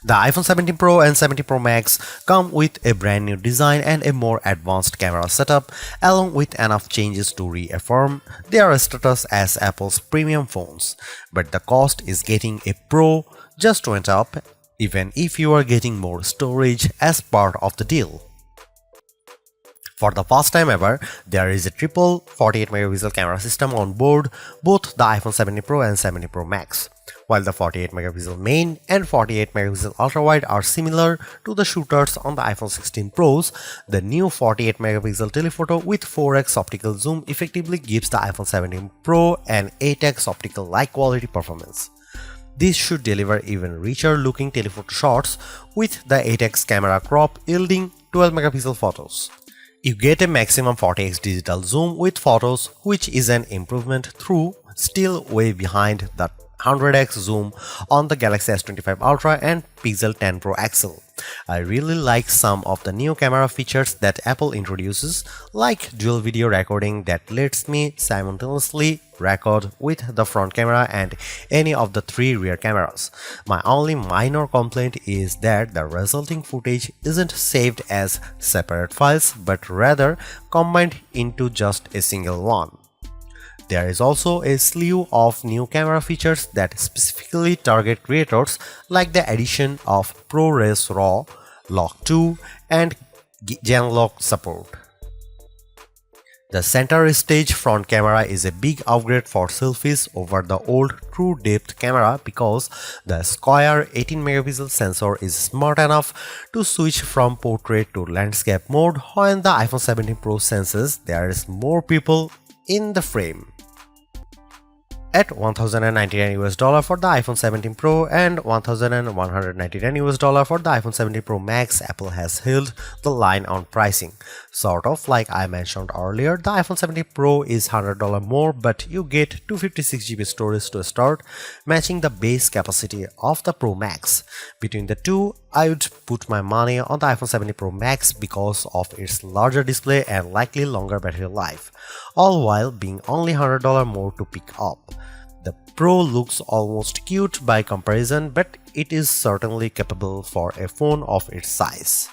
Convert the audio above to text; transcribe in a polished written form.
The iPhone 17 Pro and 17 Pro Max come with a brand new design and a more advanced camera setup, along with enough changes to reaffirm their status as Apple's premium phones. But the cost is getting a Pro just went up, even if you are getting more storage as part of the deal. For the first time ever, there is a triple 48 megapixel camera system on board both the iPhone 17 Pro and 17 Pro Max. While the 48 megapixel main and 48 megapixel ultrawide are similar to the shooters on the iPhone 16 Pros, the new 48 megapixel telephoto with 4x optical zoom effectively gives the iPhone 17 Pro an 8x optical like quality performance. This should deliver even richer looking telephoto shots with the 8x camera crop yielding 12 megapixel photos. You get a maximum 40x digital zoom with photos, which is an improvement though still way behind the 100x zoom on the Galaxy S25 Ultra and Pixel 10 Pro XL. I really like some of the new camera features that Apple introduces, like dual video recording that lets me simultaneously record with the front camera and any of the 3 rear cameras. My only minor complaint is that the resulting footage isn't saved as separate files but rather combined into just a single one. There is also a slew of new camera features that specifically target creators, like the addition of ProRes RAW, Lock 2 and Genlock support. The center stage front camera is a big upgrade for selfies over the old true depth camera because the square 18 megapixel sensor is smart enough to switch from portrait to landscape mode when the iPhone 17 Pro senses there is more people in the frame. At $1,099 for the iPhone 17 Pro and $1,199 for the iPhone 17 Pro Max, Apple has held the line on pricing. Sort of like I mentioned earlier, the iPhone 17 Pro is $100 more, but you get 256GB storage to start, matching the base capacity of the Pro Max. Between the two, I would put my money on the iPhone 17 Pro Max because of its larger display and likely longer battery life, all while being only $100 more to pick up. The Pro looks almost cute by comparison, but it is certainly capable for a phone of its size.